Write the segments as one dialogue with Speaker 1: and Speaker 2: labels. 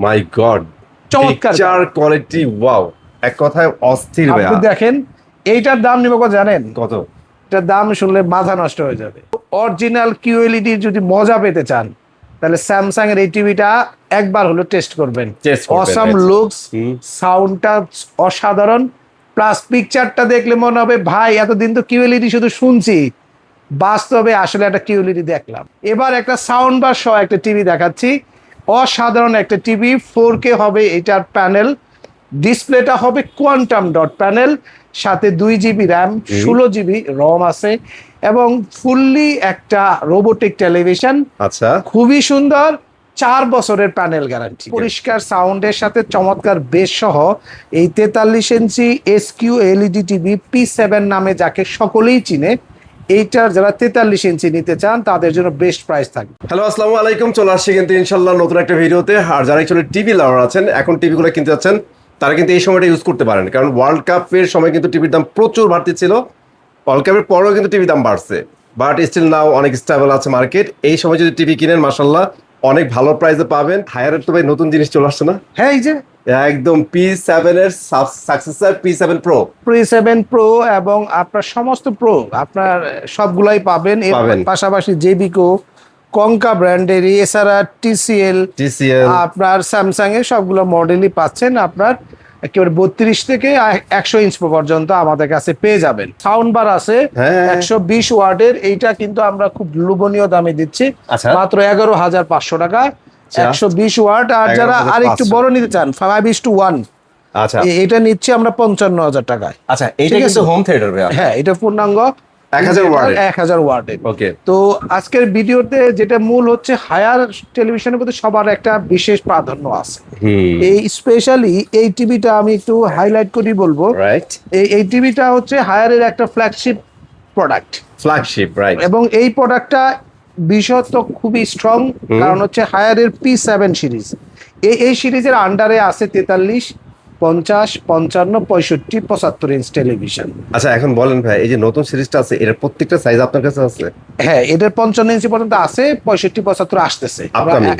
Speaker 1: মাই god,
Speaker 2: চমৎকার
Speaker 1: picture quality wow, এক কথায় অস্থির ভাই।
Speaker 2: আপনি দেখেন এইটার দাম নিব কত জানেন?
Speaker 1: কত?
Speaker 2: এটার দাম শুনলে মাথা নষ্ট হয়ে যাবে। অরিজিনাল কিউএলইডি যদি মজা পেতে চান তাহলে স্যামসাং এর এই টিভিটা একবার হলো টেস্ট করবেন।
Speaker 1: Test করবেন,
Speaker 2: অসাম
Speaker 1: right.
Speaker 2: লুকস, সাউন্ডটা অসাধারণ, প্লাস পিকচারটা দেখলে মনে হবে ভাই এতদিন তো কিউএলইডি শুধু শুনছি, বাস্তবে আসলে একটা কিউএলইডি দেখলাম। এবার একটা সাউন্ড বার সহ একটা টিভি দেখাচ্ছি, অসাধারণ একটা টিভি, 4K হবে এটার প্যানেল, ডিসপ্লেটা হবে কোয়ান্টাম ডট প্যানেল, সাথে 2 GB র্যাম, 16 GB রম আছে, এবং ফুললি একটা রোবোটিক টেলিভিশন।
Speaker 1: আচ্ছা,
Speaker 2: খুবই সুন্দর, 4 বছরের প্যানেল গ্যারান্টি, পরিষ্কার সাউন্ডের সাথে চমৎকার বেস সহ এই 43 ইঞ্চি এসকিউ এলইডি টিভি P7 নামে যাকে সকলেই চিনে, এইটার যারা 43 ইঞ্চি নিতে চান তাদের জন্য বেস্ট প্রাইস থাকবে।
Speaker 1: হ্যালো আসসালামু আলাইকুম, চলে আসছি কিন্তু ইনশাল্লাহ নতুন একটা ভিডিওতে। আর যারা একচুয়ালি টিভি লাভার আছেন, এখন টিভিগুলো কিনতে যাচ্ছেন, তারা কিন্তু এই সময়টা ইউজ করতে পারেন, কারণ ওয়ার্ল্ড কাপের সময় কিন্তু টিভির দাম প্রচুর বাড়তি ছিল। ওয়ার্ল্ড কাপের পরেও কিন্তু টিভির দাম বাড়ছে, বাট স্টিল নাও অনেক স্টেবল আছে মার্কেট। এই সময় যদি টিভি কিনেন মাশাল্লাহ অনেক ভালো প্রাইসে পাবেন। হায়ারের তো ভাই নতুন জিনিস চলে আসছে না?
Speaker 2: হ্যাঁ, এই যে
Speaker 1: একদম P7 এর successor P7 Pro,
Speaker 2: P7 Pro এবং আপনার সমস্ত প্রো আপনার সবগুলাই পাবেন। এর পাশাপাশি জেবিকো, কঙ্কা ব্র্যান্ডের, এছাড়া TCL আপনার স্যামসাং এর সবগুলো মডেলই পাচ্ছেন। আপনার একেবারে 32 থেকে 100 ইঞ্চ পর্যন্ত আমাদের কাছে পেয়ে যাবেন। সাউন্ড বার আছে 120 ওয়াটের, এইটা কিন্তু আমরা খুব লোভনীয় দামে দিচ্ছি, মাত্র 11,500 টাকা, 120 ওয়াট। আর যারা আর একটু বড় নিতে চান 5:1,
Speaker 1: আচ্ছা
Speaker 2: এটা নিচ্ছি আমরা 55,000 টাকায়।
Speaker 1: আচ্ছা, এটা কিন্তু হোম থিয়েটার ভাই?
Speaker 2: হ্যাঁ, এটা পূর্ণাঙ্গ 1000 ওয়াটের।
Speaker 1: ওকে,
Speaker 2: তো আজকের ভিডিওতে যেটা মূল হচ্ছে, হায়ার টেলিভিশনের প্রতি সবার একটা বিশেষ প্রাধান্য আছে। এই স্পেশালি এই টিভিটা আমি একটু হাইলাইট করি বলবো, এই টিভিটা হচ্ছে হায়ারের একটা ফ্ল্যাগশিপ প্রোডাক্ট,
Speaker 1: রাইট।
Speaker 2: এবং এই প্রোডাক্টটা বিশেষত খুবই স্ট্রং, কারণ হচ্ছে হায়ারের P7 সিরিজ, এই সিরিজের আন্ডারে আছে 43, 50, 55, 65, 75 ইঞ্চ টেলিভিশন।
Speaker 1: আচ্ছা, এখন বলেন ভাই, এই যে নতুন সিরিজটা আছে, এর প্রত্যেকটা সাইজ আপনার কাছে আছে?
Speaker 2: হ্যাঁ, এটার 55 ইঞ্চি পর্যন্ত আছে, 65, 75 আসতেছে,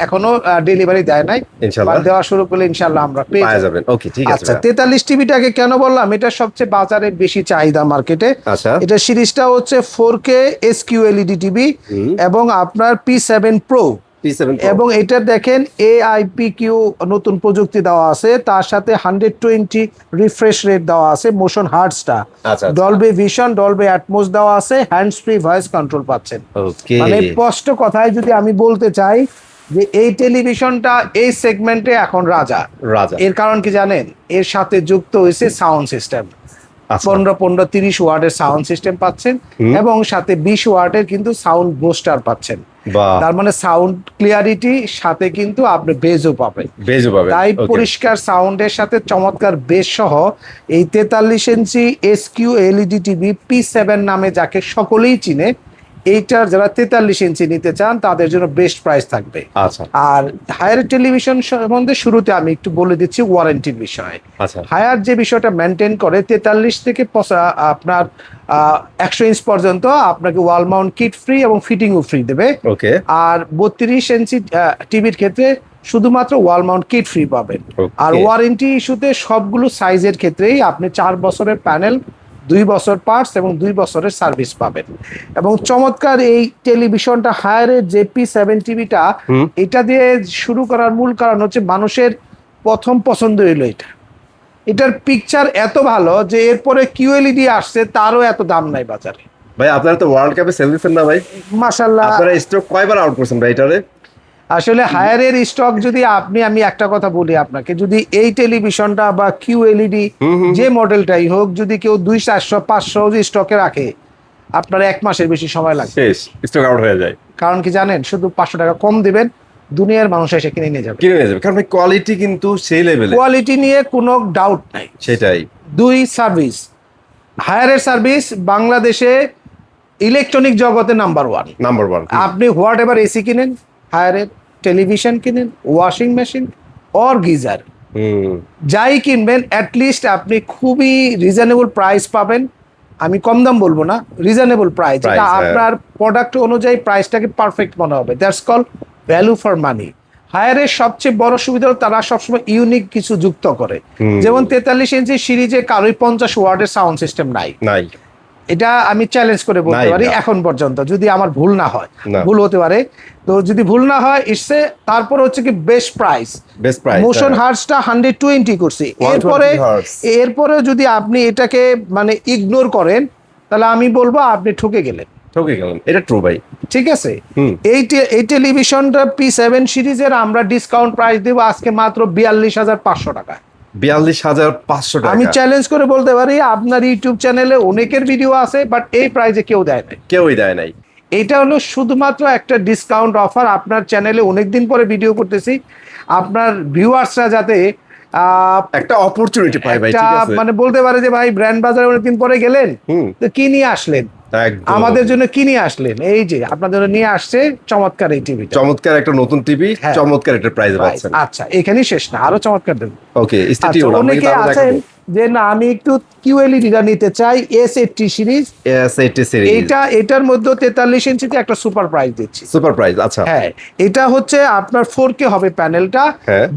Speaker 2: এখনো ডেলিভারি দেয় নাই,
Speaker 1: ইনশাআল্লাহ
Speaker 2: দেওয়া শুরু করলে ইনশাআল্লাহ আমরা পেয়ে যাবেন।
Speaker 1: ওকে, ঠিক আছে।
Speaker 2: আচ্ছা, 43 টিভিটাকে কেন বললাম? এটা সবচেয়ে বাজারে বেশি চাহিদা মার্কেটে।
Speaker 1: আচ্ছা,
Speaker 2: এটা সিরিজটা হচ্ছে 4K SQLED টিভি এবং আপনার P7 Pro, এবং এটা দেখেন AIPQ নতুন প্রযুক্তি দেওয়া আছে, তার সাথে 120 রিফ্রেশ রেট দেওয়া আছে, মোশন হার্টসটা, ডলবি ভিশন, ডলবি অ্যাটমস দেওয়া আছে, হ্যান্ডস ফ্রি ভয়েস কন্ট্রোল পাচ্ছেন। মানে স্পষ্ট কথায় যদি আমি বলতে চাই যে এই টেলিভিশনটা এই সেগমেন্টে এখন রাজা। এর কারণ কি জানেন? এর সাথে যুক্ত হয়েছে সাউন্ড সিস্টেম, 15-30 ওয়াটের সাউন্ড সিস্টেম পাচ্ছেন, এবং সাথে 20 ওয়াটের কিন্তু সাউন্ড বুস্টার পাচ্ছেন। তার মানে সাউন্ড ক্লিয়ারিটি সাথে কিন্তু আপনি বেজও পাবেন। তাই পরিষ্কার সাউন্ডের সাথে চমৎকার বেস সহ এই 43 ইঞ্চি SQLED টিভি P7 নামে যাকে সকলেই চিনে, এইটার যারা 43 ইঞ্চি নিতে চান তাদের জন্য বেস্ট প্রাইস থাকবে। আর হায়ার টেলিভিশন সম্বন্ধে শুরুতে আমি একটু বলে দিচ্ছি ওয়ারেন্টির বিষয়ে। হায়ার যে বিষয়টা মেনটেন করে, 43 থেকে আপনার 100 ইঞ্চ পর্যন্ত আপনাকে ওয়াল মাউন্ট কিট ফ্রি এবং ফিটিংও ফ্রি দেবে। আর 32 ইঞ্চি টিভির ক্ষেত্রে শুধুমাত্র ওয়াল মাউন্ট কিট ফ্রি পাবেন। আর ওয়ারেন্টি ইস্যুতে সবগুলো সাইজের ক্ষেত্রেই আপনি 4 বছরের প্যানেল, 2 বছর পার্টস এবং 2 বছরের সার্ভিস পাবেন। এবং চমৎকার এই টেলিভিশনটা হায়ারের যে P7 টিভিটা, এটা দিয়ে শুরু করার মূল কারণ হচ্ছে মানুষের প্রথম পছন্দ হইলো এটার পিকচার এত ভালো যে এরপরে QLED আসছে, তারও এত দাম নাই বাজারে।
Speaker 1: ভাই আপনারা তো ওয়ার্ল্ড কাপে সেল দিচ্ছেন না ভাই?
Speaker 2: মাশাআল্লাহ,
Speaker 1: আপনারা স্টক কয়বার আউট করছেন ভাই এটারে?
Speaker 2: আসলে হায়ারের স্টক যদি আমি একটা কথা বলি আপনাকে, যদি এই টেলিভিশনটা বা QLED যে মডেলটাই হোক, যদি কেউ 200, 400, 500 স্টকে রাখে, আপনার 1 মাসের বেশি সময় লাগবে,
Speaker 1: স্টক আউট হয়ে যায়।
Speaker 2: কারণ কি জানেন? শুধু 500 টাকা কম দিবেন, দুনিয়ার মানুষ এসে কিনে নিয়ে যাবে।
Speaker 1: কারণ কোয়ালিটি কিন্তু সেই লেভেলে,
Speaker 2: কোয়ালিটি নিয়ে কোনো ডাউট নাই।
Speaker 1: সেটাই।
Speaker 2: 2 সার্ভিস, হায়ারের সার্ভিস বাংলাদেশে ইলেকট্রনিক জগতে নাম্বার ওয়ান। আপনি হোয়াট এভার এসি কিনেন, হায়ারের টেলিভিশন কিনেন, ওয়াশিং মেশিন অর গিজার, যাই কিনবেন অ্যাটলিস্ট আপনি খুবই রিজনেবল প্রাইস পাবেন। আমি কম দাম বলবো না, রিজনেবল প্রাইস, যেটা আপনার প্রোডাক্ট অনুযায়ী প্রাইসটাকে পারফেক্ট মনে হবে। That's call value for money. হায়ারের সবচেয়ে বড় সুবিধা হলো তারা সবসময় ইউনিক কিছু যুক্ত করে, যেমন 43 ইঞ্চি সিরিজে কারোই 50 ওয়াটের সাউন্ড সিস্টেম নাই। এটা আমি চ্যালেঞ্জ করে বলতে পারি এখন পর্যন্ত, যদি আমার ভুল না হয়, ভুল হতে পারে, তো যদি ভুল না হয় ইটসে। তারপর হচ্ছে কি বেস্ট প্রাইস মোশন হার্টসটা 120 করছি। এরপরে যদি আপনি এটাকে মানে ইগনোর করেন তাহলে আমি বলবো আপনি ঠকে গেলেন।
Speaker 1: এটা ট্রু ভাই,
Speaker 2: ঠিক আছে। এই টেলিভিশনটা P7 সিরিজের আমরা ডিসকাউন্ট প্রাইস দেব আজকে মাত্র 42,500 টাকা।
Speaker 1: 42,500 টাকা।
Speaker 2: আমি চ্যালেঞ্জ করে বলতে পারি আপনার ইউটিউব চ্যানেলে অনেকের ভিডিও আছে, বাট এই প্রাইসে কেউই দেয় নাই। এটা হলো শুধুমাত্র একটা ডিসকাউন্ট অফার। আপনার চ্যানেলে অনেকদিন পরে ভিডিও করতেছি, আপনার ভিউয়ার্সরা যাতে
Speaker 1: একটা অপরচুনিটি পায় ভাই, ঠিক আছে,
Speaker 2: মানে বলতে পারে যে ভাই ব্র্যান্ড বাজারে অনেকদিন পরে গেলেন, তো কি নিয়ে আসলেন, আমাদের জন্য কি নিয়ে আসলেন। এই যে আপনাদের জন্য নিয়ে আসছে চমৎকার এই টিভি,
Speaker 1: চমৎকার একটা নতুন টিভি, চমৎকার একটা প্রাইস পাচ্ছেন।
Speaker 2: আচ্ছা, এখানেই শেষ না, আরো চমৎকার দেব।
Speaker 1: ওকে,
Speaker 2: অনেকে আছেন যে না আমি একটু QLED-টা নিতে চাই, S80 সিরিজ। এটার মধ্যে 43 ইঞ্চিতে একটা সুপার প্রাইস দিচ্ছি।
Speaker 1: সুপার প্রাইস, আচ্ছা।
Speaker 2: হ্যাঁ, এটা হচ্ছে আপনার 4K হবে প্যানেলটা,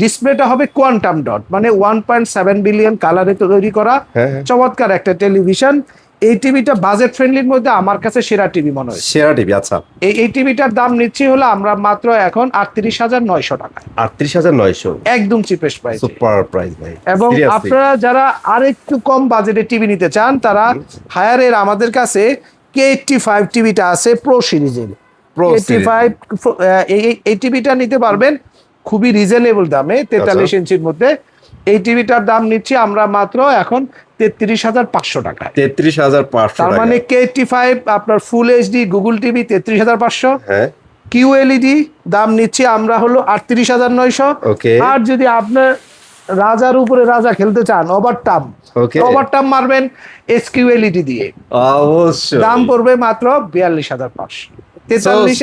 Speaker 2: ডিসপ্লেটা হবে কোয়ান্টাম ডট, মানে 1.7 বিলিয়ন কালারে তৈরি করা চমৎকার একটা টেলিভিশন। এই টিভিটা বাজেট ফ্রেন্ডলির মধ্যে আমার কাছে সেরা টিভি মনে হয়।
Speaker 1: সেরা টিভি, আচ্ছা।
Speaker 2: এই টিভিটার দাম নিচ্ছি হলো আমরা মাত্র এখন 38,900 টাকা।
Speaker 1: 38,900, একদম
Speaker 2: চিপেস্ট প্রাইস,
Speaker 1: সুপার প্রাইস ভাই।
Speaker 2: এবং আপনারা যারা আরেকটু কম বাজেটে টিভি নিতে চান তারা হায়ারের আমাদের কাছে K85 টিভিটা আছে প্রো সিরিজের। এই টিভিটা নিতে পারবেন খুবই রিজনেবল দামে, 43 ইঞ্চির মধ্যে। এই টিভিটার দাম নিচ্ছি আমরা মাত্র এখন 33,500 টাকা।
Speaker 1: 33,500,
Speaker 2: তার মানে K85 আপনার ফুল HD গুগল টিভি 33,500। QLED দাম নিচ্ছি আমরা হলো 38,900। আর যদি আপনার রাজার উপরে রাজা খেলতে চান, ওভারটাম মারবেন SQLED দিয়ে, অবশ্যই দাম পড়বে মাত্র 42,500। 43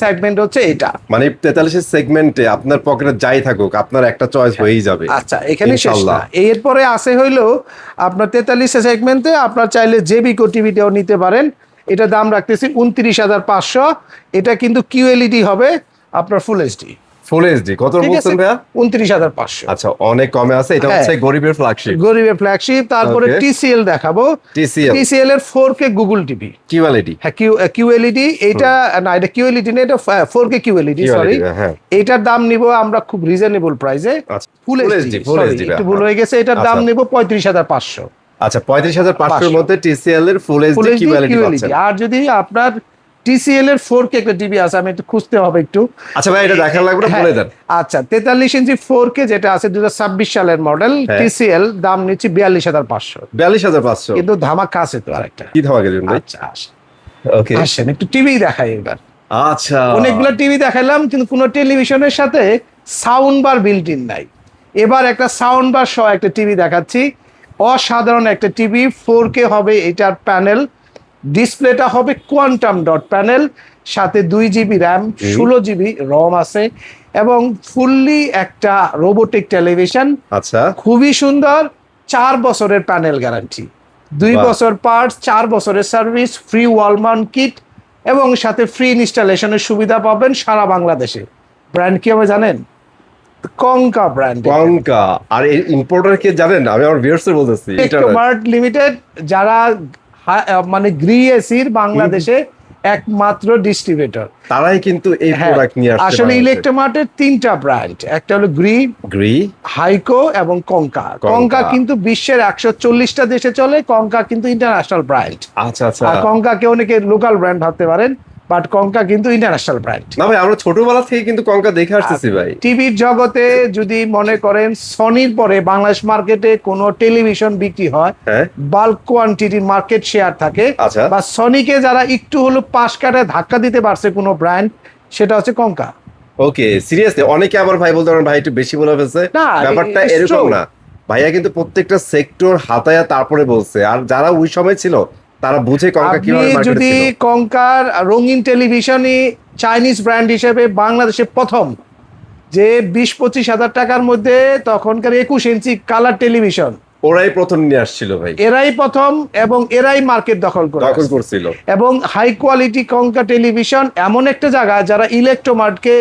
Speaker 2: সেগমেন্ট হচ্ছে এটা,
Speaker 1: মানে 43 সেগমেন্টে আপনার পকেটে যাই থাকুক আপনার একটা চয়েস হয়েই যাবে।
Speaker 2: আচ্ছা, এখানে শেষ না, এরপরে আসে হইলো আপনার 43 সেগমেন্টে আপনার চাইলে জেবিকো টিভিটাও নিতে পারেন। এটা দাম রাখতেছি 29,500। এটা কিন্তু QLED হবে আপনার ফুল HD।
Speaker 1: কত বলছেন ভাইয়া?
Speaker 2: 29,500।
Speaker 1: আচ্ছা, অনেক কমে আছে। এটা হচ্ছে গরিবের ফ্ল্যাগশিপ। তারপরে TCL দেখাবো। TCL এর 4K গুগল টিভি QLED। হ্যাঁ, QLED এটা না, এটা QLED না, এটা 4K QLED, সরি। এটার দাম নিব আমরা খুব রিজনেবল প্রাইসে, ফুল HD। একটু ভুল হয়ে গেছে, এটার দাম নিব 35,500। আচ্ছা, 35,500 এর মধ্যে TCL এর ফুল HD QLED পাচ্ছেন।
Speaker 2: আর যদি আপনার TCL এর 4K একটা টিভি আছে, আমি একটু খুঁজতে হবে একটু।
Speaker 1: আচ্ছা ভাই, এটা দেখার লাগবে, বলে দেন।
Speaker 2: আচ্ছা, 43 ইঞ্চি 4K যেটা আছে 2026 সালের মডেল TCL, দাম নিচ্ছি 42,500।
Speaker 1: 42,500,
Speaker 2: কিন্তু ধামাকা আছে তো আরেকটা।
Speaker 1: কি ধামাকা দিবেন ভাই?
Speaker 2: আচ্ছা, ওকে, আসেন একটু টিভি দেখাই এবার।
Speaker 1: আচ্ছা,
Speaker 2: অনেকগুলো টিভি দেখাইলাম কিন্তু কোনো টেলিভিশনের সাথে সাউন্ড বার বিল্ট ইন নাই। এবার একটা সাউন্ড বার সহ একটা টিভি দেখাচ্ছি। অসাধারণ একটা টিভি, 4K হবে এটার প্যানেল, ডিসপ্লেটা হবে কোয়ান্টাম ডট প্যানেল, সাথে 2GB র্যাম, 16GB রম আছে, এবং ফুললি একটা রোবোটিক টেলিভিশন।
Speaker 1: আচ্ছা,
Speaker 2: খুবই সুন্দর। 4 বছরের প্যানেল গ্যারান্টি, 2 বছর পার্টস, 4 বছরের service, free wall mount kit, এবং সাথে ফ্রি ইনস্টলেশনের সুবিধা পাবেন সারা বাংলাদেশে। ব্র্যান্ড কি হবে জানেন? কঙ্কা ব্র্যান্ড।
Speaker 1: কঙ্কা। আর এই ইম্পোর্টার কে জানেন? আমি আমার ভিউয়ার্সদের বলতেছি,
Speaker 2: ইলেক্ট্রোমার্ট লিমিটেড, যারা মানে গ্রিএসির বাংলাদেশে একমাত্র ডিস্ট্রিবিউটর,
Speaker 1: তারাই কিন্তু এই প্রোডাক্ট নিয়ে আসছে।
Speaker 2: আসলে ইলেক্ট্রোমার্টের 3টা ব্র্যান্ড, একটা হলো গ্রি, হাইকো এবং কঙ্কা। কঙ্কা কিন্তু বিশ্বের 140টা দেশে চলে, কঙ্কা কিন্তু ইন্টারন্যাশনাল ব্র্যান্ড।
Speaker 1: আচ্ছা আচ্ছা,
Speaker 2: আর কঙ্কাকে অনেকে লোকাল ব্র্যান্ড ভাবতে পারেন, বাট কঙ্কা কিন্তু ইন্টারন্যাশনাল ব্র্যান্ড।
Speaker 1: না ভাই, আমরা ছোটবেলা থেকে কিন্তু কঙ্কা দেখে আসতেছি ভাই।
Speaker 2: টিভির জগতে যদি মনে করেন সনির পরে বাংলাদেশ মার্কেটে কোনো টেলিভিশন বিক্রি হয়, বাল্ক কোয়ান্টিটির মার্কেট শেয়ার থাকে, বা সনিকে যারা একটু হলো পাশ কাটায় ধাক্কা দিতে পারছে কোনো ব্র্যান্ড, সেটা হচ্ছে কঙ্কা।
Speaker 1: ওকে, সিরিয়াসলি অনেকে আবার ভাই বলতে পারেন ভাই একটু বেশি বলে ফেলছে, ব্যাপারটা এরকম না। ভাইয়া কিন্তু প্রত্যেকটা সেক্টর হাতায়া তারপরে বলছে, আর যারা ওই সময় ছিল তারা বুঝে কঙ্কা কিভাবে মার্কেটে ছিল।
Speaker 2: যদি কঙ্কার রঙিন টেলিভিশনই চাইনিজ ব্র্যান্ড হিসেবে বাংলাদেশে প্রথম, যে 20-25 হাজার টাকার মধ্যে তখনকার 21 ইঞ্চি কালার টেলিভিশন,
Speaker 1: ওরাই প্রথম নিয়ে আসছিল ভাই,
Speaker 2: এরাই প্রথম, এবং এরাই মার্কেট দখল করছিল। এবং হাই কোয়ালিটি কঙ্কা টেলিভিশন এমন একটা জায়গা যারা ইলেক্ট্রোমার্টকে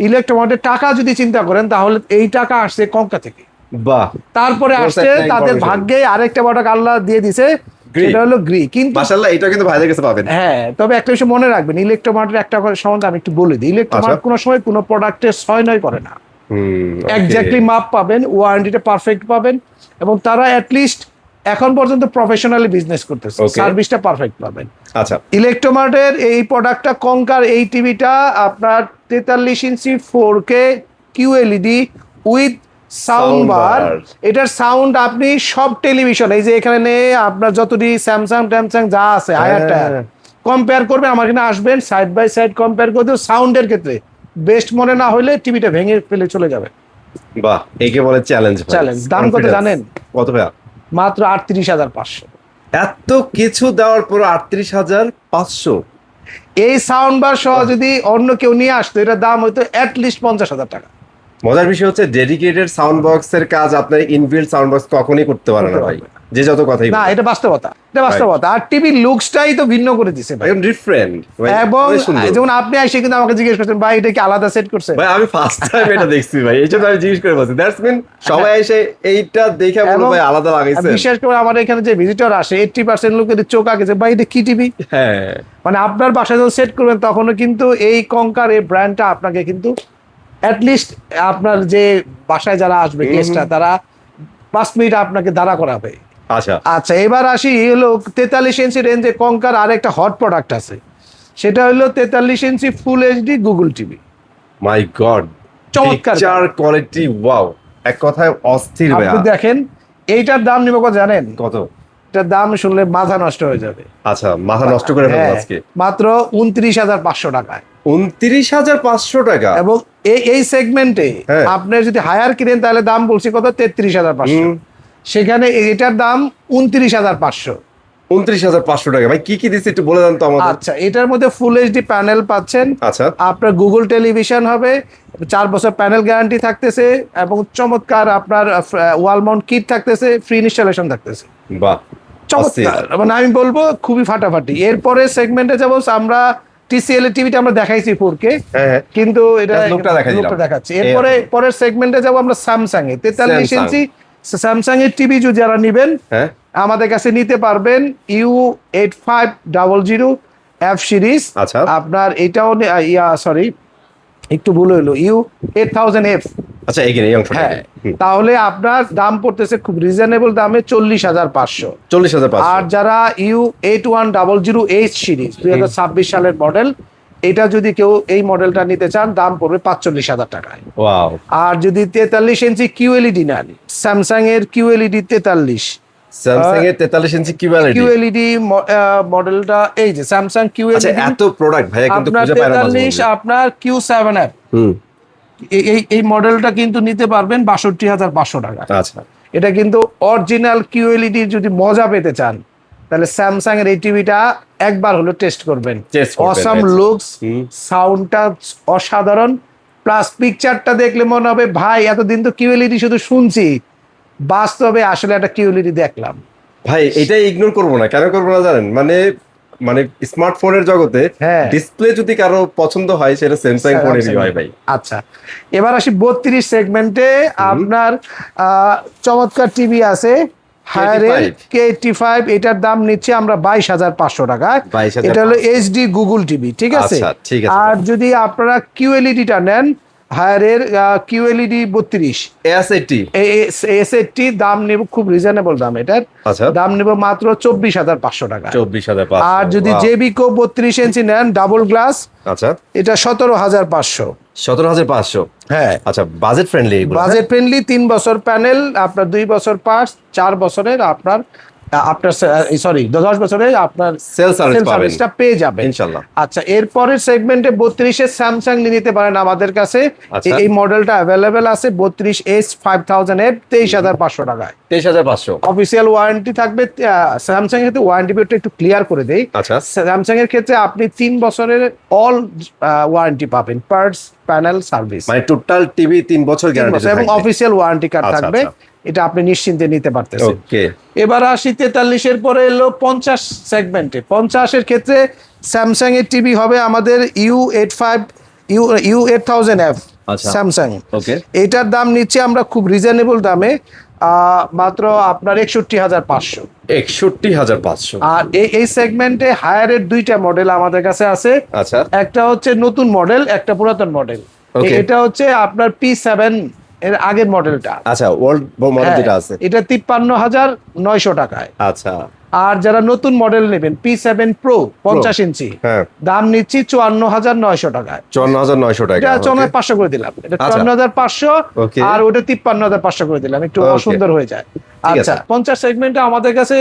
Speaker 2: ইলেকট্রোমার্টের টাকা যদি চিন্তা করেন তাহলে এই টাকা আসছে কঙ্কা থেকে,
Speaker 1: বাহ,
Speaker 2: তারপরে
Speaker 1: Source
Speaker 2: আসছে
Speaker 1: একটা
Speaker 2: তাদের
Speaker 1: information.
Speaker 2: ভাগ্যে আরেকটা প্রোডাক্ট আল্লাহ দিয়ে দিছে,
Speaker 1: Gree.
Speaker 2: সেটা হলো গ্রি। কিন্তু
Speaker 1: মাশাআল্লাহ, এটা কিন্তু ভাইদের কাছে পাবেন।
Speaker 2: হ্যাঁ, তবে একটা বিষয় মনে রাখবেন, ইলেকট্রোমার্টের একটা কথা সম্বন্ধে আমি একটু বলে দিই। ইলেকট্রোমার্ট
Speaker 1: আচ্ছা।
Speaker 2: কোনো সময় কোনো প্রোডাক্টের 6-9 করে না,
Speaker 1: okay.
Speaker 2: এক্স্যাক্টলি মাপ পাবেন, ওয়ারেন্টিটা পারফেক্ট পাবেন, এবং তারা অ্যাটলিস্ট এখন পর্যন্ত প্রফেশনালি বিজনেস করতেছে,
Speaker 1: Okay.
Speaker 2: সার্ভিসটা পারফেক্ট পাবেন।
Speaker 1: আচ্ছা,
Speaker 2: ইলেকট্রোমার্টের এই প্রোডাক্টটা কঙ্কার এই টিভিটা আপনার 43 ইঞ্চি 4K QLED with sound bar.
Speaker 1: Soundbar.
Speaker 2: এটার সাউন্ড আপনি সব টেলিভিশন, এই যে এখানে আপনার যতটি স্যামসাং ট্যামসাং যা আছে হায়ার টায়ার কম্পেয়ার করবেন, আমার এখানে আসবেন, সাইড বাই সাইড কম্পেয়ার করে সাউন্ডের ক্ষেত্রে বেস্ট মনে না হলে টিভিটা ভেঙে ফেলে চলে যাবে।
Speaker 1: বাহ, একে বলে চ্যালেঞ্জ।
Speaker 2: Challenge। দাম কত জানেন?
Speaker 1: কত ভাইয়া?
Speaker 2: মাত্র 38,500।
Speaker 1: এত কিছু দেওয়ার পর 38,500?
Speaker 2: এই সাউন্ড বার সহ যদি অন্য কেউ নিয়ে আসতো এটার দাম হয়তো অ্যাটলিস্ট 50,000 টাকা।
Speaker 1: মজার বিষয় হচ্ছে ডেডিকেটেড সাউন্ড বক্সের কাজ আপনার ইনবিল্ট সাউন্ড বক্স কখনোই করতে পারে না
Speaker 2: করতে
Speaker 1: ভাই,
Speaker 2: পারবে
Speaker 1: যে যত কথাই
Speaker 2: না, এটা বাস্তবতা, এটা বাস্তবতা। আর টিভির লুকসটাই তো ভিন্ন করে দিছে ভাই।
Speaker 1: একদম ডিফারেন্ট
Speaker 2: এবং যেমন আপনি এসে কিন্তু আমাকে জিজ্ঞেস করছেন ভাই এটা কি আলাদা সেট করছে?
Speaker 1: ভাই আমি ফার্স্ট টাইম এটা দেখছি ভাই, এই জন্য আমি জিজ্ঞেস করে বলছি। দ্যাটস মিন সবাই এসে এইটা দেখে বলে
Speaker 2: এবং
Speaker 1: ভাই আলাদা লাগাইছে।
Speaker 2: বিশেষ করে আমার এখানে যে ভিজিটর আসে 80% লোকের চোখ আগে যে ভাই এটা কি টিভি।
Speaker 1: হ্যাঁ,
Speaker 2: মানে আপনার বাসায় যখন সেট করবেন তখনও কিন্তু এই কঙ্কার এই ব্র্যান্ডটা আপনাকে কিন্তু অ্যাটলিস্ট আপনার যে বাসায় যারা আসবে গেস্টরা তারা 5 মিনিট আপনাকে দাঁড়া করাবে।
Speaker 1: আচ্ছা
Speaker 2: আচ্ছা, এবার আসি হলো 43 ইঞ্চি রেঞ্জে কঙ্কার আর একটা হট প্রোডাক্ট আছে, সেটা হলো 43 ইঞ্চি ফুল এইচডি গুগল টিভি।
Speaker 1: মাই গড,
Speaker 2: চমৎকার
Speaker 1: পিকচার কোয়ালিটি, ওয়াও, এক কথায় অস্থির ভাই।
Speaker 2: আপনি দেখেন এইটার দাম নিব কত জানেন?
Speaker 1: কত?
Speaker 2: এটার দাম শুনলে মাথা নষ্ট হয়ে যাবে।
Speaker 1: আচ্ছা, মাথা নষ্ট করে ফেলবো
Speaker 2: হ্যাঁ,
Speaker 1: আজকে।
Speaker 2: মাত্র 29,500 টাকায়।
Speaker 1: 29,500 টাকা?
Speaker 2: এবং এই সেগমেন্টে
Speaker 1: হ্যাঁ।
Speaker 2: আপনি যদি হায়ার কিনেন তাহলে দাম বলছি কত, 33,500। সেখানে এটার দাম 29,500।
Speaker 1: 29,500 টাকা ভাই, কি কি দিচ্ছে একটু বলে দেন তো আমাদের।
Speaker 2: আচ্ছা, এটার মধ্যে ফুল এইচডি প্যানেল পাচ্ছেন,
Speaker 1: আচ্ছা,
Speaker 2: আপনার গুগল টেলিভিশন হবে, 4 বছর প্যানেল গ্যারান্টি থাকতেছে, এবং চমৎকার আপনার ওয়াল মাউন্ট কিট থাকতেছে, ফ্রি ইনস্টলেশন থাকতেছে।
Speaker 1: বাহ,
Speaker 2: চমৎকার, মানে আমি বলবো খুবই ফাটাফাটি। এরপরে সেগমেন্টে যাবো আমরা TCL এর টিভিটা আমরা দেখাইছি 4K,
Speaker 1: হ্যাঁ,
Speaker 2: কিন্তু এটা
Speaker 1: Just look টা দেখাই দিলাম।
Speaker 2: look টা দেখাচ্ছি। এরপরে পরের সেগমেন্টে যাবো আমরা Samsung A 43
Speaker 1: Samsung।
Speaker 2: Inch Samsung এর টিভি যদি যারা নেবেন
Speaker 1: হ্যাঁ,
Speaker 2: আমাদের কাছে নিতে পারবেন U8500 F সিরিজ।
Speaker 1: আচ্ছা।
Speaker 2: আপনার এটাও সরি একটু ভুল হইলো, U8000F।
Speaker 1: আচ্ছা, এখানে এই অংশটা।
Speaker 2: হ্যাঁ, তাহলে আপনার দাম পড়তেছে খুব রিজনেবল দামে 40,500।
Speaker 1: 40,500।
Speaker 2: আর যারা U8100H সিরিজ 2026 সালের মডেল, এটা যদি কেউ এই মডেলটা নিতে চান দাম পড়বে 45,000 টাকায়।
Speaker 1: ওয়াও,
Speaker 2: আর যদি 43 ইঞ্চি QLED নেন, স্যামসাং এর QLED 43,
Speaker 1: স্যামসাং এর 43 ইঞ্চি কিউএলইডি।
Speaker 2: QLED মডেলটা এই যে স্যামসাং QLED।
Speaker 1: আচ্ছা, এত প্রোডাক্ট ভাইয়া কিন্তু
Speaker 2: আপনার
Speaker 1: খুঁজে পায় না মাঝে
Speaker 2: 43
Speaker 1: মধ্যে।
Speaker 2: আপনার Q7F,
Speaker 1: হুম,
Speaker 2: এই মডেলটা কিন্তু নিতে পারবেন 62,500 টাকা।
Speaker 1: আচ্ছা,
Speaker 2: এটা কিন্তু অরিজিনাল QLED যদি মজা পেতে চান তাহলে স্যামসাং এর এই টিভিটা একবার হলো টেস্ট করবেন।
Speaker 1: Test করবেন,
Speaker 2: অসাম
Speaker 1: right.
Speaker 2: লুকস, সাউন্ডটা অসাধারণ, প্লাস পিকচারটা দেখলে মনে হবে ভাই এতদিন তো QLED শুধু শুনছি, বাস্তবে আসলে একটা QLED দেখলাম।
Speaker 1: ভাই এটাই ইগনোর করবো না, কেন করবো না জানেন? মানে মানে স্মার্টফোনের জগতে
Speaker 2: হ্যাঁ।
Speaker 1: ডিসপ্লে যদি কারো পছন্দ হয় সেটা স্যামসাং ফোনেরই হয় ভাই।
Speaker 2: আচ্ছা, এবার আসি 32 সেগমেন্টে আপনার চমৎকার টিভি আছে হায়ারের K85। এটার দাম নিচ্ছে আমরা 22,500 টাকায়।
Speaker 1: 22,500
Speaker 2: এটা হলো এইচডি গুগল টিভি, ঠিক আছে?
Speaker 1: আচ্ছা, ঠিক আছে।
Speaker 2: আর যদি আপনারা QLED-টা নেন হায়ারের QLED 32
Speaker 1: এস80।
Speaker 2: এসএটি দাম নেব খুব রিজনেবল দাম, এটার
Speaker 1: আচ্ছা,
Speaker 2: দাম নেব মাত্র 24,500 টাকা।
Speaker 1: 24,500।
Speaker 2: আর যদি জেবিকো 32 ইঞ্চি নেন ডাবল গ্লাস,
Speaker 1: আচ্ছা,
Speaker 2: এটা 17,500।
Speaker 1: 17,500।
Speaker 2: হ্যাঁ,
Speaker 1: আচ্ছা, বাজেট ফ্রেন্ডলি এগুলো।
Speaker 2: Budget friendly. 3 বছর প্যানেল, আপনার 2 বছর পার্টস, 4 বছরের আপনার সরি 10 বছরের আপনার
Speaker 1: সেল সার্ভিস পাবেন
Speaker 2: সার্ভিসটা পেয়ে যাবেন
Speaker 1: ইনশাআল্লাহ।
Speaker 2: আচ্ছা, এরপরের সেগমেন্টে 32 এর স্যামসাং নিতে পারেন আমাদের কাছে।
Speaker 1: আচ্ছা।
Speaker 2: এই মডেলটা অ্যাভেলেবেল আছে 32S 5000F 23,500 টাকায়।
Speaker 1: 23,500।
Speaker 2: অফিসিয়াল ওয়ারেন্টি থাকবে। স্যামসাং এর ক্ষেত্রে ওয়ারেন্টি পিরিয়ডটা একটু ক্লিয়ার করে দেই।
Speaker 1: আচ্ছা,
Speaker 2: স্যামসাং এর ক্ষেত্রে আপনি 3 বছরের অল ওয়ারেন্টি পাবেন, পার্টস, প্যানেল, সার্ভিস,
Speaker 1: মানে টোটাল টিভি 3 বছর
Speaker 2: 3
Speaker 1: গ্যারান্টি
Speaker 2: বছর, এবং অফিসিয়াল ওয়ারেন্টি কার্ড
Speaker 1: আচ্ছা,
Speaker 2: থাকবে।
Speaker 1: আচ্ছা।
Speaker 2: এটা আপনি নিশ্চিন্তে নিতে পারতেছেন।
Speaker 1: ওকে,
Speaker 2: এবার আসি 43 এর পরে এলো 50 সেগমেন্টে। 50 এর ক্ষেত্রে স্যামসাং এর টিভি হবে আমাদের U85 U8000F
Speaker 1: আচ্ছা।
Speaker 2: স্যামসাং।
Speaker 1: ওকে।
Speaker 2: এটার দাম নিচ্ছে আমরা খুব রিজনেবল দামে, মাত্র আপনার 61,500।
Speaker 1: 61,500।
Speaker 2: আর এই সেগমেন্টে হায়ারের দুইটা মডেল আমাদের কাছে আছে।
Speaker 1: আচ্ছা।
Speaker 2: একটা হচ্ছে নতুন মডেল, একটা পুরাতন মডেল।
Speaker 1: Okay.
Speaker 2: এটা হচ্ছে আপনার P7 এর আগের মডেলটা।
Speaker 1: আচ্ছা, ওল্ড মডেল যেটা আছে।
Speaker 2: এটা 53,900 টাকায়।
Speaker 1: আচ্ছা।
Speaker 2: আর যারা নতুন মডেল নেবেন P7 Pro 50 ইঞ্চি,
Speaker 1: হ্যাঁ।
Speaker 2: দাম নিচ্ছি 54,900 টাকায়।
Speaker 1: 54,900 টাকা।
Speaker 2: এটা 54,500 করে দিলাম। এটা
Speaker 1: আচ্ছা।
Speaker 2: 54,500
Speaker 1: Okay.
Speaker 2: আর ওটা 53,500 করে দিলাম, একটু
Speaker 1: Okay.
Speaker 2: অসুন্দর হয়ে যায়।
Speaker 1: ঠিক আছে।
Speaker 2: আচ্ছা, 50 সেগমেন্টে আমাদের কাছে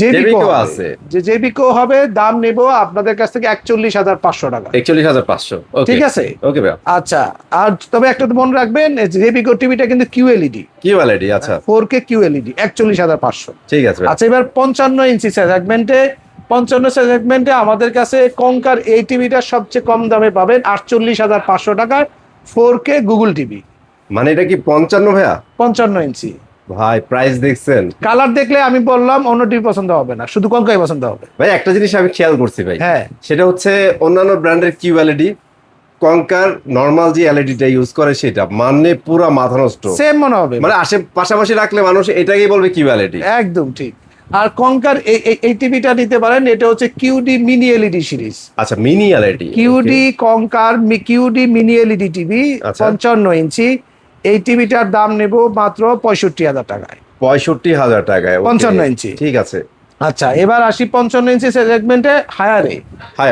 Speaker 1: জেবিকো
Speaker 2: জেবিকো
Speaker 1: আছে।
Speaker 2: যে জেবিকো হবে, দাম নেব আপনাদের কাছ থেকে 41,500 টাকা।
Speaker 1: 41,500। ওকে।
Speaker 2: ঠিক আছে।
Speaker 1: ওকে ভাই।
Speaker 2: আচ্ছা, আর তবে একটা তো মনে রাখবেন, জেবিকো টিভিটা কিন্তু QLED,
Speaker 1: কি ওয়ালিটি? আচ্ছা।
Speaker 2: 4K QLED, 41,500।
Speaker 1: ঠিক আছে ভাই।
Speaker 2: আচ্ছা, এবার 55 ইঞ্চি সেগমেন্টে আমাদের কাছে কঙ্কার এই টিভিটা সবচেয়ে কম দামে পাবেন 48,500 টাকায়, 4K গুগল টিভি।
Speaker 1: মানে এটা কি 55 ভাইয়া?
Speaker 2: 55 ইঞ্চি।
Speaker 1: ভাই প্রাইস দেখছেন?
Speaker 2: কালার দেখলে আমি বললাম অন্য টিভি পছন্দ হবে না, শুধু কঙ্কাই পছন্দ হবে।
Speaker 1: ভাই একটা জিনিস আমি খেয়াল করছি ভাই।
Speaker 2: হ্যাঁ।
Speaker 1: সেটা হচ্ছে অন্যান্য ব্র্যান্ডের কিউএলইডি, কঙ্কার নরমাল যে এলইডিটা ইউজ করে সেটা মানে পুরা মাথা নষ্ট।
Speaker 2: সেম মনে হবে,
Speaker 1: মানে পাশাপাশি রাখলে মানুষ এটাকেই বলবে কিউএলইডি।
Speaker 2: একদম ঠিক। আর কঙ্কার এই টিভিটা নিতে পারেন, এটা হচ্ছে কিউডি মিনি এলইডি সিরিজ।
Speaker 1: আচ্ছা, mini LED.
Speaker 2: QD কঙ্কার QD mini LED TV,
Speaker 1: আচ্ছা।
Speaker 2: 55 ইঞ্চি। এই টিভিটার দাম নেব মাত্র 65,000 টাকায়।
Speaker 1: 65,000 টাকায়। ওকে।
Speaker 2: 55 ইঞ্চি।
Speaker 1: ঠিক আছে।
Speaker 2: আচ্ছা, এবার আসি 55 ইঞ্চি সেগমেন্টে হায়ারে।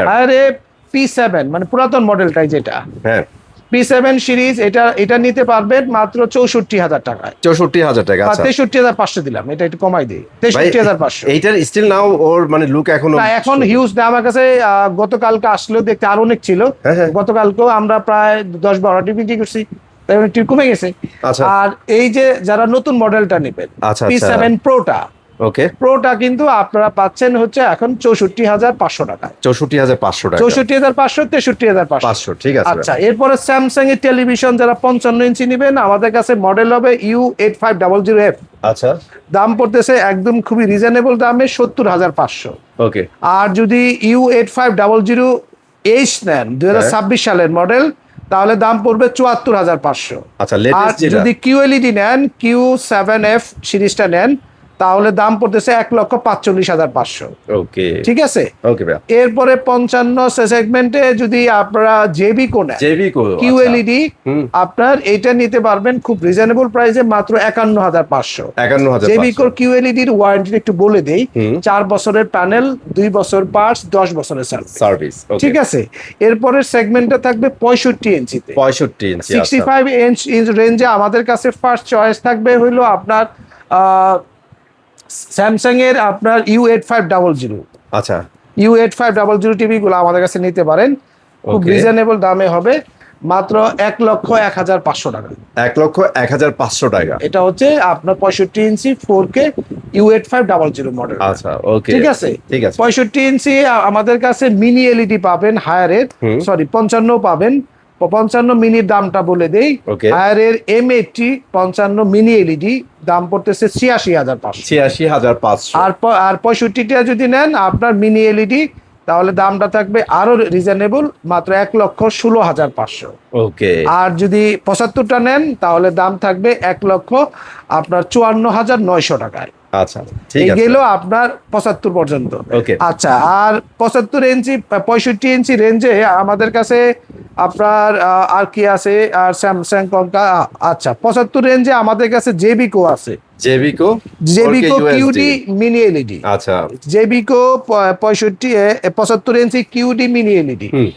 Speaker 2: হায়ারে P7 মানে পুরাতন মডেলটাই যেটা,
Speaker 1: হ্যাঁ।
Speaker 2: P7 সিরিজ, এটা নিতে পারবেন মাত্র 64,000 টাকায়।
Speaker 1: 64,000 টাকা। আচ্ছা।
Speaker 2: 63,500 দিলাম, এটা একটু কমাই দিই,
Speaker 1: ভাই,
Speaker 2: 63,500।
Speaker 1: এইটার স্টিল নাও ওর মানে লুক এখনো
Speaker 2: না, এখন হিউজ না। আমার কাছে গতকালকে আসলেও দেখতে আরো অনেক ছিল।
Speaker 1: হ্যাঁ, হ্যাঁ।
Speaker 2: গতকালকেও আমরা প্রায় 10-12 টিভি বিক্রি করছি, তাই একটু কমে গেছে।
Speaker 1: আচ্ছা।
Speaker 2: আর এই যে যারা নতুন মডেলটা নেবেন,
Speaker 1: আচ্ছা,
Speaker 2: P7 প্রোটা,
Speaker 1: ওকে।
Speaker 2: প্রোটা কিন্তু আপনারা পাচ্ছেন হচ্ছে এখন 64,500 টাকায়।
Speaker 1: 64,500 টাকা।
Speaker 2: 64,500, 63,500।
Speaker 1: 500। ঠিক আছে।
Speaker 2: আচ্ছা, এরপরে স্যামসাং এর টেলিভিশন যারা 55 ইঞ্চি নেবেন, আমাদের কাছে মডেল হবে U8500F।
Speaker 1: আচ্ছা।
Speaker 2: দাম পড়তেছে একদম খুবই রিজনেবল দামে 70,500।
Speaker 1: ওকে।
Speaker 2: আর যদি U8500H নেন 2026 সালের মডেল, তাহলে দাম পড়বে 74,500।
Speaker 1: আচ্ছা,
Speaker 2: আর
Speaker 1: লেটেস্ট যেটা।
Speaker 2: যদি QLED নেন, Q7F সিরিজটা নেন, তাহলে দাম পড়তেছে 1,45,500।
Speaker 1: ওকে।
Speaker 2: ঠিক আছে।
Speaker 1: ওকে ভাই।
Speaker 2: এরপরে 55 সেগমেন্টে যদি আপনারা জেবিকো নেন,
Speaker 1: জেবিকো
Speaker 2: QLED,
Speaker 1: হুম।
Speaker 2: আপনার এইটা নিতে পারবেন খুব রিজনেবল প্রাইসে মাত্র 51,500।
Speaker 1: 51,500।
Speaker 2: জেবিকোর QLED এর ওয়ারেন্টি একটু বলে দেই,
Speaker 1: হুম।
Speaker 2: 4 বছরের প্যানেল, 2 বছর পার্টস, 10 বছরের
Speaker 1: সার্ভিস।
Speaker 2: ঠিক আছে। এরপরের সেগমেন্টটা থাকবে 65 ইঞ্চিতে।
Speaker 1: 65 ইঞ্চি।
Speaker 2: 65 ইঞ্চ রেঞ্জে আমাদের কাছে ফার্স্ট চয়েস থাকবে হইলো আপনার স্যামসাং এর আপনার U8500।
Speaker 1: আচ্ছা।
Speaker 2: U8500 টিভি গুলো আমাদের কাছে নিতে পারেন, খুব
Speaker 1: Okay.
Speaker 2: রিজনেবল দামে হবে, মাত্র 1,01,500 টাকা।
Speaker 1: 1,01,500 টাকা।
Speaker 2: এটা হচ্ছে আপনার 65 ইঞ্চি 4K U8500 মডেল।
Speaker 1: আচ্ছা। ওকে।
Speaker 2: ঠিক আছে।
Speaker 1: ঠিক আছে।
Speaker 2: 65 ইঞ্চি আমাদের কাছে মিনি এলইডি পাবেন হায়ারের,
Speaker 1: হুম।
Speaker 2: সরি 55 পাবেন। 55 মিনির দামটা বলে দেই।
Speaker 1: Okay.
Speaker 2: হায়ারের M80 55 মিনি এলইডি দাম পড়তেছে 86,500।
Speaker 1: 86,500।
Speaker 2: আর 65টা যদি নেন আপনার মিনি এলইডি, তাহলে দামটা থাকবে আরো রিজনেবল, মাত্র 1,16,500।
Speaker 1: ওকে।
Speaker 2: আর যদি 75টা নেন, তাহলে দাম থাকবে 1,54,900 টাকায়।
Speaker 1: আচ্ছা। ঠিক
Speaker 2: এই
Speaker 1: আছে।
Speaker 2: গেল আপনার 75 পর্যন্ত।
Speaker 1: Okay.
Speaker 2: আচ্ছা, আর 75 ইঞ্চি 65 ইঞ্চি রেঞ্জে আমাদের কাছে আপনার আর কি আছে, আর স্যামসাং কঙ্কা। আচ্ছা, 75 রেঞ্জে আমাদের কাছে জেবিকো আছে।
Speaker 1: জেবিকো
Speaker 2: কিউডি মিনি এলইডি।
Speaker 1: আচ্ছা।
Speaker 2: জেবিকো 75 ইঞ্চি কিউডি মিনি এলইডি,
Speaker 1: হুম।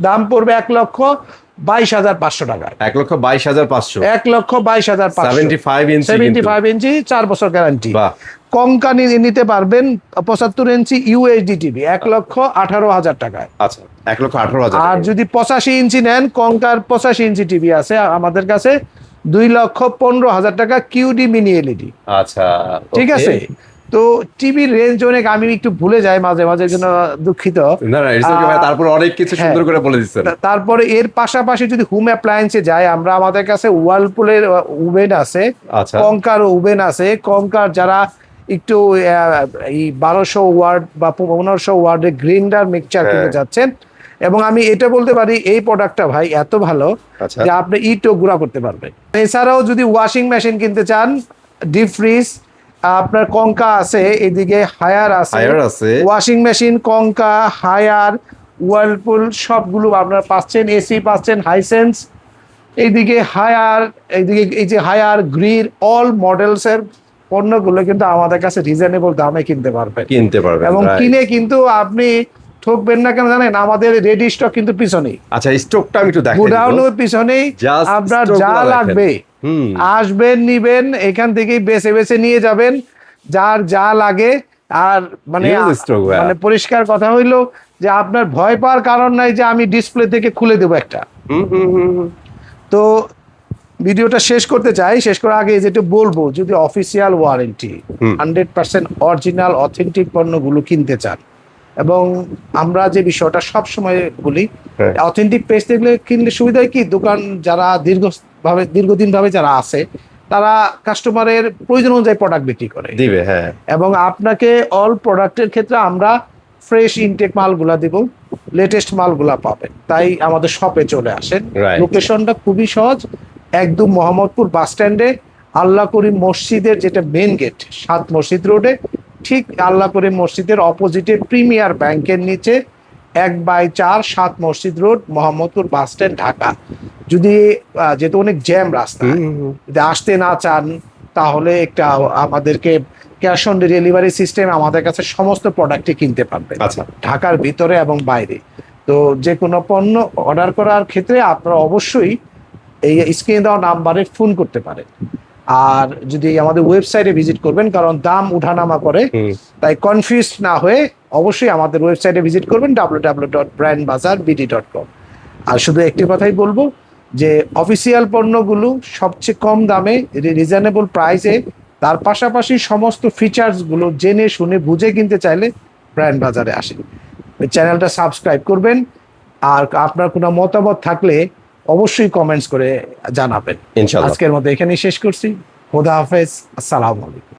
Speaker 2: দাম পড়বে 1,22,500 টাকায়।
Speaker 1: 1,22,500।
Speaker 2: 1,22,500।
Speaker 1: 75 ইঞ্চি।
Speaker 2: 75 ইঞ্চি, 4 বছর গ্যারান্টি।
Speaker 1: বাহ।
Speaker 2: কঙ্কানি নিতে পারবেন 75 ইঞ্চি UHD টিভি 1,18,000 টাকায়।
Speaker 1: আচ্ছা। 1,18,000।
Speaker 2: আর যদি 85 ইঞ্চি নেন, কঙ্কার 85 ইঞ্চি টিভি আছে আমাদের কাছে 2,15,000 টাকা, কিউডি মিনি এলইডি।
Speaker 1: আচ্ছা।
Speaker 2: ঠিক
Speaker 1: okay.
Speaker 2: আছে। তো টিভির রেঞ্জ অনেক, আমি একটু ভুলে যাই মাঝে মাঝে, জন্য দুঃখিত।
Speaker 1: না না, it's okay ভাই, তারপর অনেক কিছু
Speaker 2: হ্যাঁ।
Speaker 1: সুন্দর করে বলে দিচ্ছেন।
Speaker 2: তারপরে এর পাশাপাশি যদি হোম অ্যাপ্লায়েন্সে যাই, আমরা আমাদের কাছে ওয়ালপুলের ওভেন আছে,
Speaker 1: আচ্ছা।
Speaker 2: কঙ্কার ওভেন আছে। কঙ্কার যারা একটু এই 1200 ওয়াট বা 1500 ওয়াটের গ্রিন্ডার মিক্সচার কিনতে যাচ্ছেন, এবং আমি এটা বলতে পারি এই প্রোডাক্টটা ভাই এত ভালো
Speaker 1: আচ্ছা।
Speaker 2: যে আপনি ইটও গুঁড়া করতে পারবেন। এছাড়াও যদি ওয়াশিং মেশিন কিনতে চান, ডিপ ফ্রিজ, আপনার কঙ্কা আছে, এদিকে হায়ার আছে, ওয়াশিং মেশিন, কঙ্কা, হায়ার, ওয়ার্লপুল সবগুলো আপনারা পাচ্ছেন। এসি পাচ্ছেন হাইসেন্স, এইদিকে হায়ার, এইদিকে এই যে হায়ার গ্রির অল মডেলসের পণ্যগুলো কিন্তু আমাদের কাছে রিজনেবল দামে কিনতে পারবেন এবং কিনে কিন্তু আপনি ঠকবেন না। কেন জানেন, আমাদের রেডি স্টক কিন্তু পিছনেই।
Speaker 1: আচ্ছা, স্টকটা আমি একটু দেখাই।
Speaker 2: গোডাউনের পিছনেই আপনার যা লাগবে আসবেন, নিবেন, এখান থেকেই বেছে বেছে নিয়ে যাবেন যার যা লাগে। আর মানে পরিষ্কার কথা হইলো যে আপনার ভয় পাওয়ার কারণ নাই যে আমি ডিসপ্লে থেকে খুলে দেবো একটা। তো ভিডিওটা শেষ করতে চাই, শেষ করার আগে যেটা বলবো, যদি অফিসিয়াল ওয়ারেন্টি 100% অরিজিনাল অথেন্টিক পণ্যগুলো কিনতে চান, এবং আমরা যে বিষয়টা সবসময় বলি, অথেন্টিক পেজ থেকে কিনলে সুবিধা কি, দোকান যারা দীর্ঘদিন ভাবে যারা আছে তারা কাস্টমারের প্রয়োজন অনুযায়ী প্রোডাক্ট বিক্রি করে দিবে। হ্যাঁ, এবং আপনাকে অল প্রোডাক্টের ক্ষেত্রে আমরা ফ্রেশ ইনটেক মালগুলা দিব, লেটেস্ট মালগুলা পাবেন। তাই আমাদের শপে চলে আসেন। লোকেশনটা খুবই সহজ, একদম মোহাম্মদপুর বাস স্ট্যান্ডে আল্লাহ করিম মসজিদের যেটা মেন গেট 7 মসজিদ রোডে, ঠিক আল্লাহ করিম মসজিদের অপোজিটে প্রিমিয়ার ব্যাংকের নিচে 1/4 7 মসজিদ road, Mohammadpur bus stand, Dhaka. যদি যেহেতু অনেক জ্যাম রাস্তা, যদি আসতে না চান তাহলে একটা আমাদেরকে ক্যাশ অন ডেলিভারি সিস্টেম, আমাদের কাছে সমস্ত প্রোডাক্টই কিনতে পারবেন ঢাকার ভিতরে এবং বাইরে। তো যে কোনো পণ্য অর্ডার করার ক্ষেত্রে আপনারা অবশ্যই এই স্ক্রিনে দেওয়া নাম্বারে ফোন করতে পারেন। আর যদি আমাদের ওয়েবসাইটে ভিজিট করবেন, কারণ দাম উঠানামা করে, তাই কনফিউজ না হয়ে অবশ্যই আমাদের ওয়েবসাইটে ভিজিট করবেন www.brandbazarbd.com। আর শুধু একটি কথাই বলবো যে অফিসিয়াল পণ্যগুলো সবচেয়ে কম দামে, রিজনেবল প্রাইসে, তার পাশাপাশি সমস্ত ফিচার্সগুলো জেনে শুনে বুঝে কিনতে চাইলে ব্র্যান্ড বাজারে আসেন। চ্যানেলটা সাবস্ক্রাইব করবেন, আর আপনার কোনো মতামত থাকলে অবশ্যই কমেন্টস করে জানাবেন। আজকের মতো এখানেই শেষ করছি। খোদা হাফেজ, আসসালামু আলাইকুম।